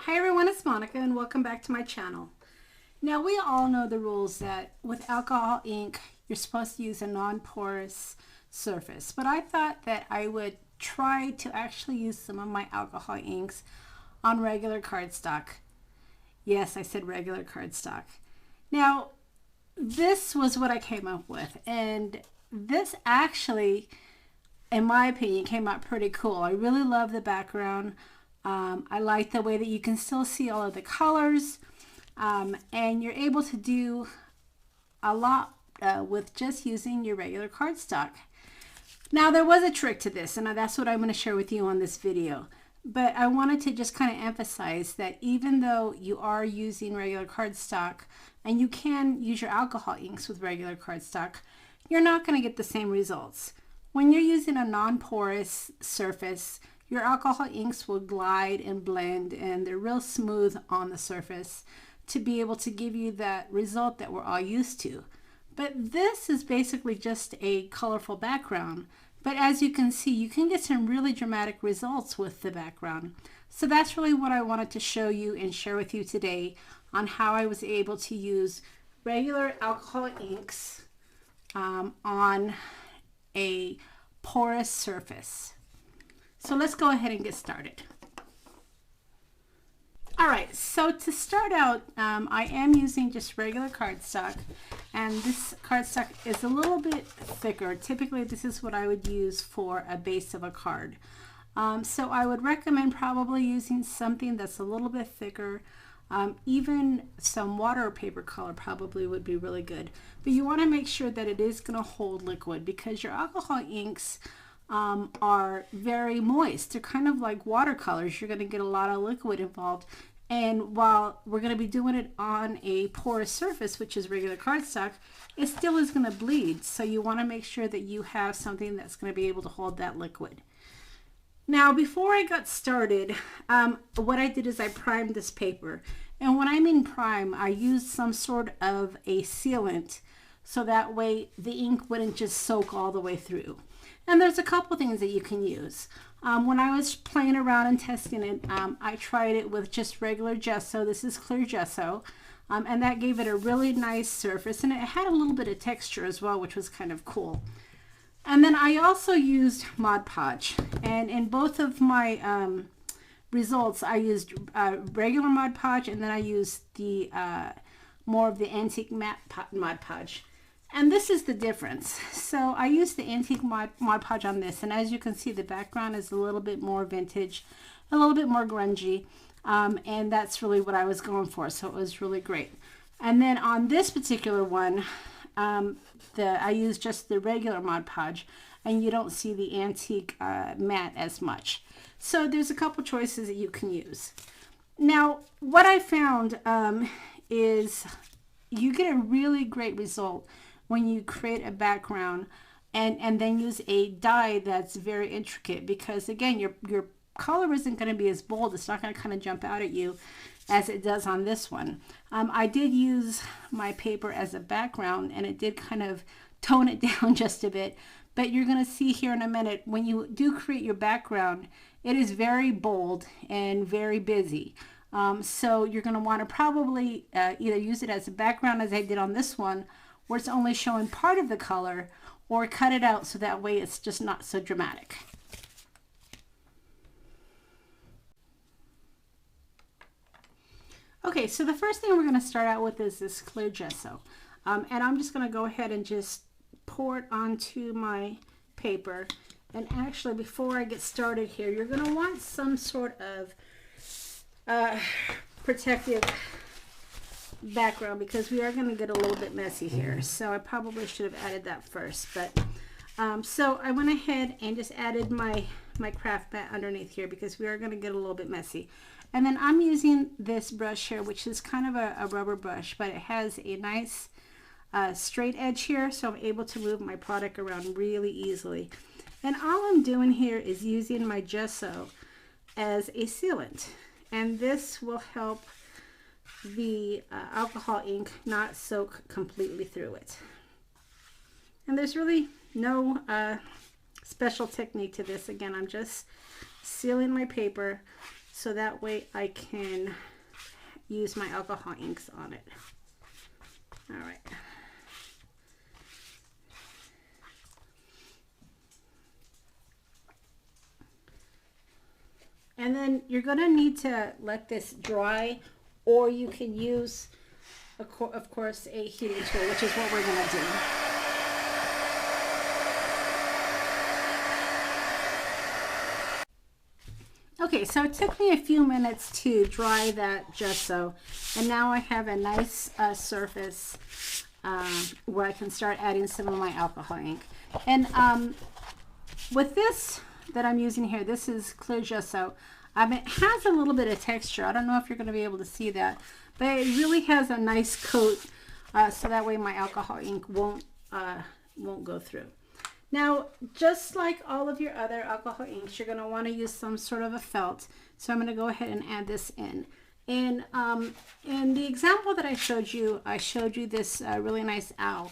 Hi everyone, it's Monica and welcome back to my channel. Now we all know the rules that with alcohol ink you're supposed to use a non-porous surface, but I thought that I would try to actually use some of my alcohol inks on regular cardstock. Yes, I said regular cardstock. Now this was what I came up with, and this actually, in my opinion, came out pretty cool. I really love the background. I like the way that you can still see all of the colors, and you're able to do a lot with just using your regular cardstock. Now there was a trick to this, and that's what I'm going to share with you on this video. But I wanted to just kind of emphasize that even though you are using regular cardstock, and you can use your alcohol inks with regular cardstock, you're not going to get the same results. When you're using a non-porous surface, your alcohol inks will glide and blend, and they're real smooth on the surface to be able to give you that result that we're all used to. But this is basically just a colorful background. But as you can see, you can get some really dramatic results with the background. So that's really what I wanted to show you and share with you today on how I was able to use regular alcohol inks on a porous surface. So let's go ahead and get started. Alright, so to start out, I am using just regular cardstock, and this cardstock is a little bit thicker. Typically this is what I would use for a base of a card. So I would recommend probably using something that's a little bit thicker. Even some water or paper color probably would be really good. But you want to make sure that it is going to hold liquid, because your alcohol inks are very moist. They're kind of like watercolors. You're going to get a lot of liquid involved. And while we're going to be doing it on a porous surface, which is regular cardstock, it still is going to bleed. So you want to make sure that you have something that's going to be able to hold that liquid. Now, before I got started, what I did is I primed this paper. And when I mean prime, I used some sort of a sealant so that way the ink wouldn't just soak all the way through. And there's a couple things that you can use. When I was playing around and testing it, I tried it with just regular gesso. This is clear gesso. And that gave it a really nice surface. And it had a little bit of texture as well, which was kind of cool. And then I also used Mod Podge. And in both of my results, I used regular Mod Podge, and then I used the more of the antique matte Mod Podge. And this is the difference. So I used the antique Mod Podge on this, and as you can see, the background is a little bit more vintage, a little bit more grungy, and that's really what I was going for, so it was really great. And then on this particular one, I used just the regular Mod Podge, and you don't see the antique matte as much. So there's a couple choices that you can use. Now, what I found is you get a really great result when you create a background and then use a dye that's very intricate, because again, your color isn't going to be as bold. It's not going to kind of jump out at you as it does on this one. I did use my paper as a background, and it did kind of tone it down just a bit, but you're going to see here in a minute, when you do create your background, it is very bold and very busy. So you're going to want to probably either use it as a background, as I did on this one, where it's only showing part of the color, or cut it out so that way it's just not so dramatic. Okay, so the first thing we're going to start out with is this clear gesso. And I'm just going to go ahead and just pour it onto my paper. And actually, before I get started here, you're going to want some sort of protective background, because we are going to get a little bit messy here. So I probably should have added that first. But so I went ahead and just added my craft mat underneath here, because we are going to get a little bit messy. And then I'm using this brush here, which is kind of a rubber brush, but it has a nice straight edge here, so I'm able to move my product around really easily. And all I'm doing here is using my gesso as a sealant, and this will help the alcohol ink not soak completely through it. And there's really no special technique to this. Again, I'm just sealing my paper so that way I can use my alcohol inks on it. All right. And then you're going to need to let this dry, or you can use, of course, a heating tool, which is what we're going to do. Okay, so it took me a few minutes to dry that gesso, and now I have a nice surface where I can start adding some of my alcohol ink. And with this that I'm using here, this is clear gesso. It has a little bit of texture. I don't know if you're going to be able to see that, but it really has a nice coat, so that way my alcohol ink won't go through. Now, just like all of your other alcohol inks, you're going to want to use some sort of a felt. So I'm going to go ahead and add this in. And in the example that I showed you this really nice owl.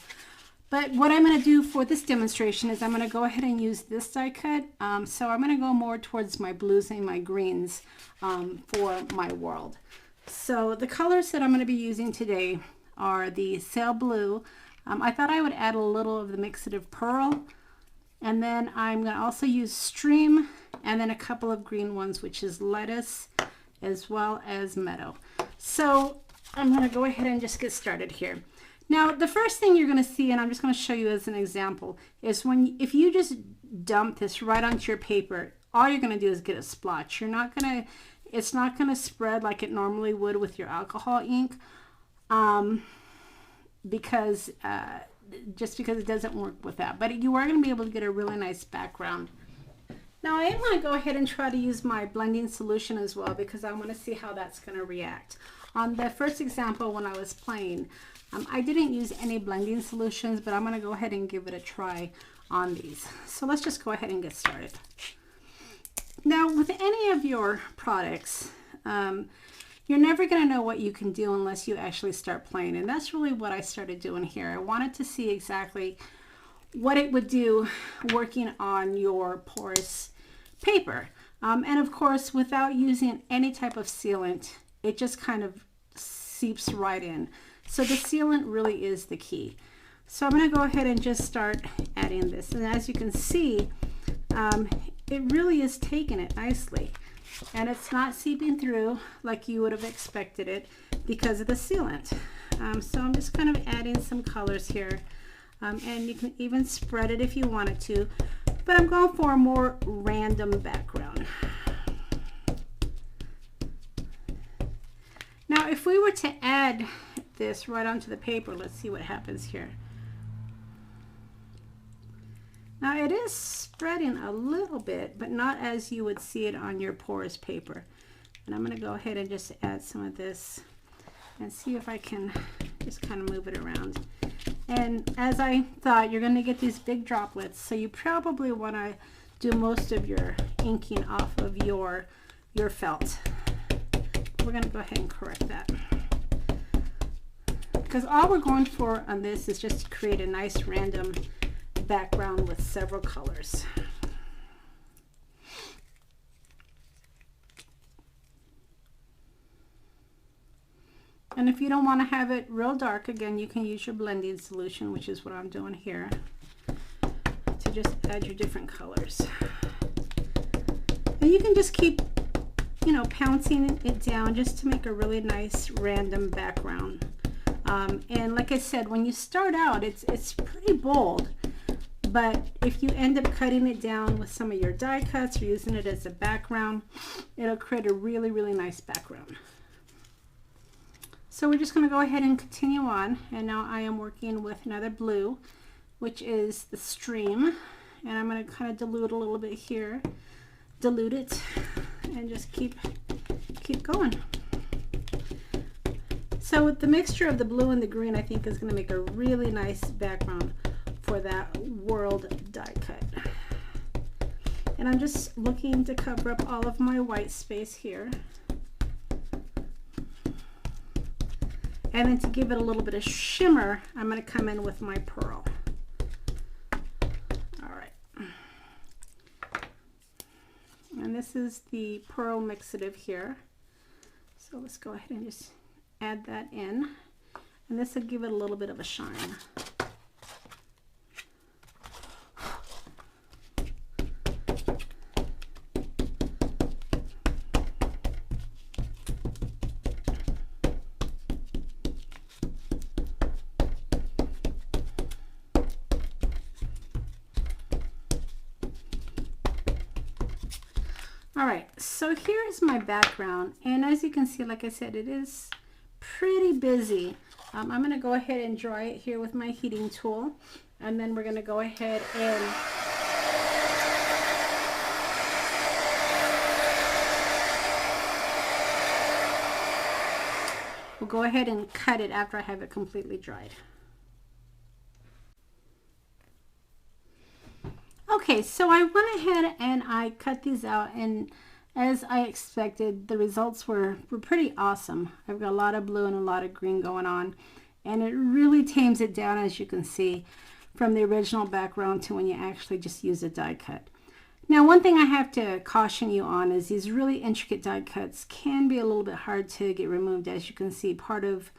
But what I'm going to do for this demonstration is I'm going to go ahead and use this die cut. So I'm going to go more towards my blues and my greens for my world. So the colors that I'm going to be using today are the sail blue. I thought I would add a little of the Mixative pearl. And then I'm going to also use stream, and then a couple of green ones, which is lettuce as well as meadow. So I'm going to go ahead and just get started here. Now, the first thing you're going to see, and I'm just going to show you as an example, is if you just dump this right onto your paper, all you're going to do is get a splotch. It's not going to spread like it normally would with your alcohol ink, because it doesn't work with that. But you are going to be able to get a really nice background. Now I am going to go ahead and try to use my blending solution as well, because I want to see how that's going to react. On the first example when I was playing, I didn't use any blending solutions, but I'm going to go ahead and give it a try on these. So let's just go ahead and get started. Now with any of your products, you're never going to know what you can do unless you actually start playing. And that's really what I started doing here. I wanted to see exactly what it would do working on your porous paper. And of course, without using any type of sealant, it just kind of seeps right in. So the sealant really is the key. So I'm going to go ahead and just start adding this. And as you can see, it really is taking it nicely. And it's not seeping through like you would have expected it because of the sealant. So I'm just kind of adding some colors here. And you can even spread it if you wanted to. But I'm going for a more random background. Now if we were to add this right onto the paper, let's see what happens here. Now it is spreading a little bit, but not as you would see it on your porous paper. And I'm going to go ahead and just add some of this and see if I can just kind of move it around. And as I thought, you're going to get these big droplets, so you probably want to do most of your inking off of your felt. We're going to go ahead and correct that, because all we're going for on this is just to create a nice random background with several colors. And if you don't want to have it real dark, again, you can use your blending solution, which is what I'm doing here, to just add your different colors. And you can just keep, pouncing it down just to make a really nice random background. And like I said, when you start out, it's pretty bold. But if you end up cutting it down with some of your die cuts or using it as a background, it'll create a really, really nice background. So we're just going to go ahead and continue on. And now I am working with another blue, which is the stream. And I'm going to kind of dilute a little bit here. Dilute it and just keep going. So with the mixture of the blue and the green, I think is going to make a really nice background for that world die cut. And I'm just looking to cover up all of my white space here. And then to give it a little bit of shimmer, I'm going to come in with my pearl. All right. And this is the Pearl Mixative here. So let's go ahead and just add that in. And this will give it a little bit of a shine. Alright, so here's my background, and as you can see, like I said, it is pretty busy. I'm going to go ahead and dry it here with my heating tool, and then we're going to go ahead and we'll go ahead and cut it after I have it completely dried. Okay, so I went ahead and I cut these out, and as I expected, the results were pretty awesome. I've got a lot of blue and a lot of green going on, and it really tames it down, as you can see, from the original background to when you actually just use a die cut. Now, one thing I have to caution you on is these really intricate die cuts can be a little bit hard to get removed. As you can see, part of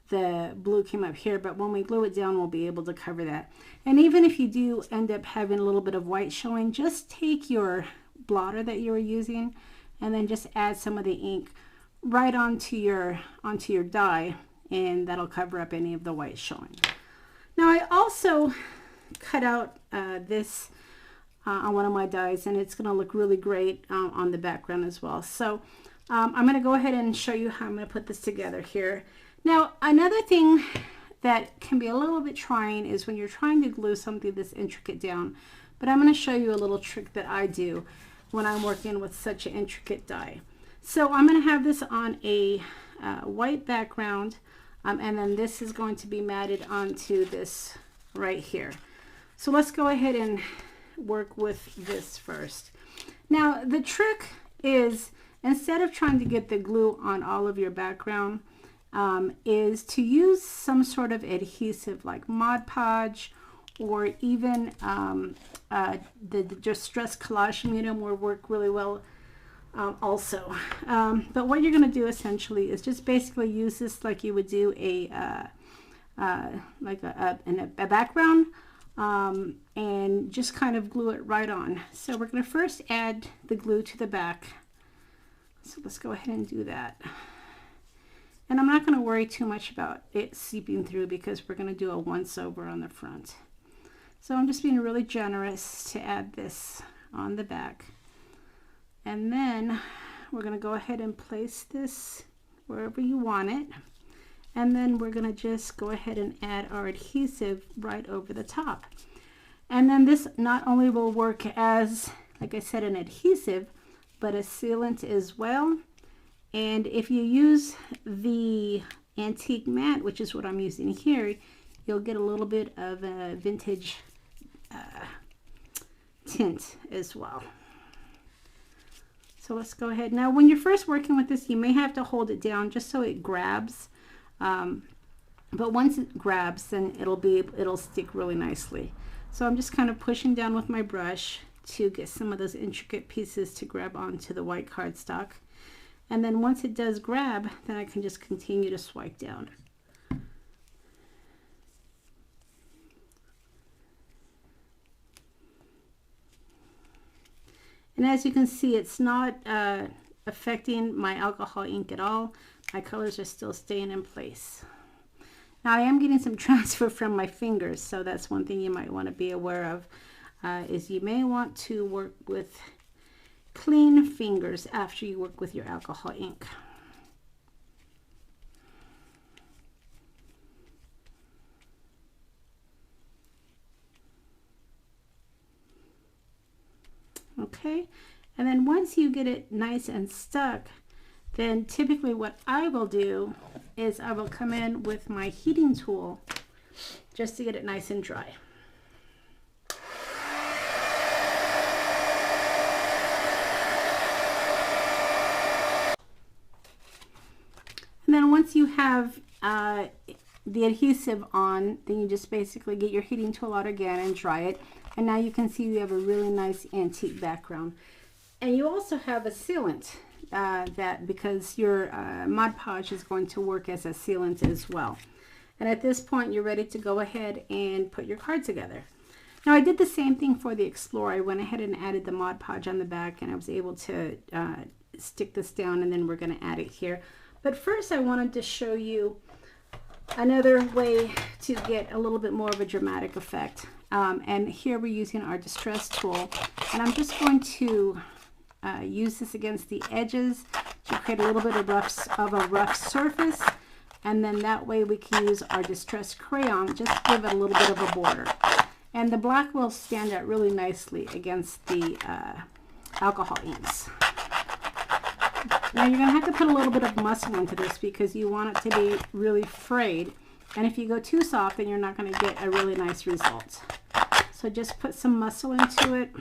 the blue came up here, but when we glue it down, we'll be able to cover that. And even if you do end up having a little bit of white showing, just take your blotter that you were using and then just add some of the ink right onto your die, and that'll cover up any of the white showing. Now, I also cut out this on one of my dies, and it's going to look really great on the background as well. So I'm going to go ahead and show you how I'm going to put this together here. Now, another thing that can be a little bit trying is when you're trying to glue something this intricate down, but I'm going to show you a little trick that I do when I'm working with such an intricate die. So I'm going to have this on a white background, and then this is going to be matted onto this right here. So let's go ahead and work with this first. Now, the trick is, instead of trying to get the glue on all of your background, is to use some sort of adhesive like Mod Podge, or even the Distress Collage medium will work really well also. But what you're going to do essentially is just basically use this like you would do a background, and just kind of glue it right on. So we're going to first add the glue to the back. So let's go ahead and do that. And I'm not going to worry too much about it seeping through because we're going to do a once over on the front. So I'm just being really generous to add this on the back. And then we're going to go ahead and place this wherever you want it. And then we're going to just go ahead and add our adhesive right over the top. And then this not only will work as, like I said, an adhesive, but a sealant as well. And if you use the antique matte, which is what I'm using here, you'll get a little bit of a vintage tint as well. So let's go ahead. Now, when you're first working with this, you may have to hold it down just so it grabs. But once it grabs, then it'll stick really nicely. So I'm just kind of pushing down with my brush to get some of those intricate pieces to grab onto the white cardstock. And then once it does grab, then I can just continue to swipe down. And as you can see, it's not affecting my alcohol ink at all. My colors are still staying in place. Now I am getting some transfer from my fingers, so that's one thing you might want to be aware of, is you may want to work with clean fingers after you work with your alcohol ink. Okay, and then once you get it nice and stuck, then typically what I will do is I will come in with my heating tool just to get it nice and dry. And then once you have the adhesive on, then you just basically get your heating tool out again and dry it. And now you can see you have a really nice antique background. And you also have a sealant that because your Mod Podge is going to work as a sealant as well. And at this point, you're ready to go ahead and put your card together. Now, I did the same thing for the Explorer. I went ahead and added the Mod Podge on the back, and I was able to stick this down, and then we're going to add it here. But first, I wanted to show you another way to get a little bit more of a dramatic effect. And here we're using our distress tool, and I'm just going to use this against the edges to create a little bit of a rough surface. And then that way we can use our distressed crayon, just give it a little bit of a border. And the black will stand out really nicely against the alcohol inks. Now you're going to have to put a little bit of muscle into this because you want it to be really frayed. And if you go too soft, then you're not going to get a really nice result. So just put some muscle into it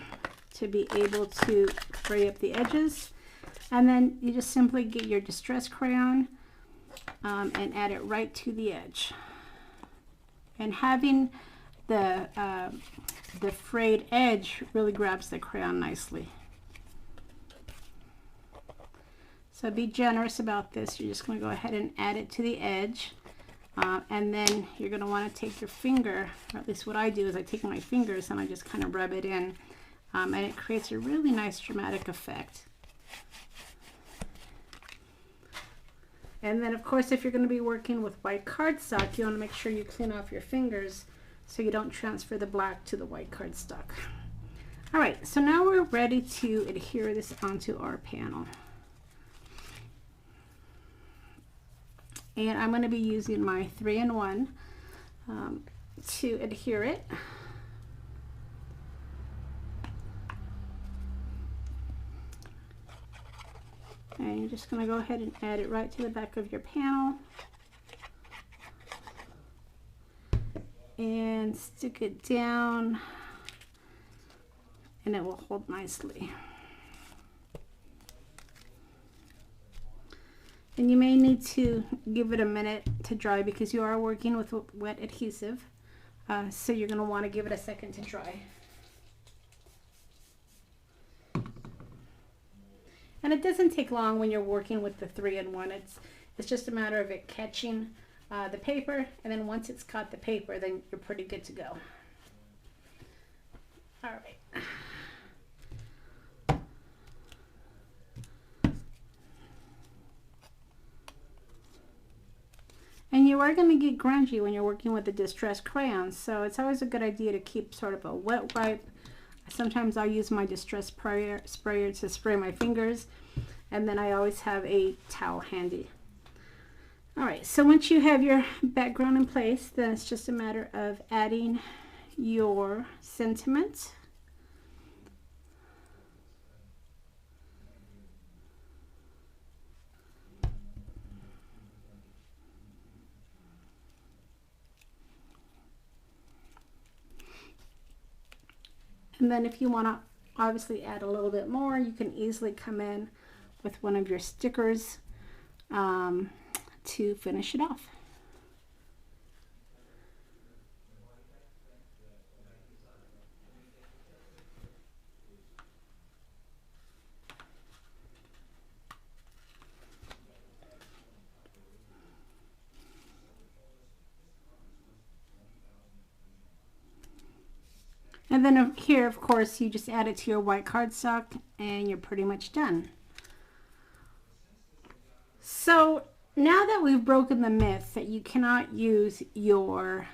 to be able to fray up the edges. And then you just simply get your distress crayon and add it right to the edge. And having the frayed edge really grabs the crayon nicely. So be generous about this. You're just going to go ahead and add it to the edge. And then you're going to want to take your finger, or at least what I do is I take my fingers and I just kind of rub it in. And it creates a really nice dramatic effect. And then, of course, if you're going to be working with white cardstock, you want to make sure you clean off your fingers so you don't transfer the black to the white cardstock. All right, so now we're ready to adhere this onto our panel. And I'm going to be using my 3-in-1 to adhere it. And you're just going to go ahead and add it right to the back of your panel. And stick it down. And it will hold nicely. And you may need to give it a minute to dry because you are working with wet adhesive. So you're going to want to give it a second to dry. And it doesn't take long when you're working with the 3-in-1. It's just a matter of it catching the paper, and then once it's caught the paper, then you're pretty good to go. All right. And you are going to get grungy when you're working with the distressed crayons, so it's always a good idea to keep sort of a wet wipe. Sometimes I'll use my distress sprayer to spray my fingers, and then I always have a towel handy. All right, so once you have your background in place, then it's just a matter of adding your sentiment. And then if you want to obviously add a little bit more, you can easily come in with one of your stickers to finish it off. And then here, of course, you just add it to your white cardstock and you're pretty much done. So now that we've broken the myth that you cannot use your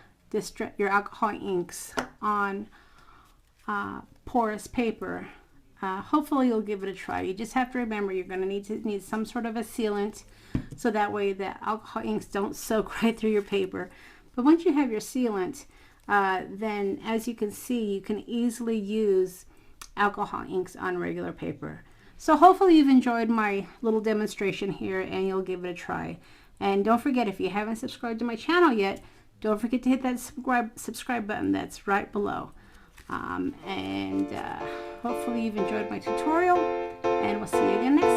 alcohol inks on porous paper, hopefully you'll give it a try. You just have to remember you're going to need some sort of a sealant so that way the alcohol inks don't soak right through your paper. But once you have your sealant, then as you can see, you can easily use alcohol inks on regular paper. So hopefully you've enjoyed my little demonstration here and you'll give it a try. And don't forget, if you haven't subscribed to my channel yet, don't forget to hit that subscribe button that's right below. Hopefully you've enjoyed my tutorial, and we'll see you again next time.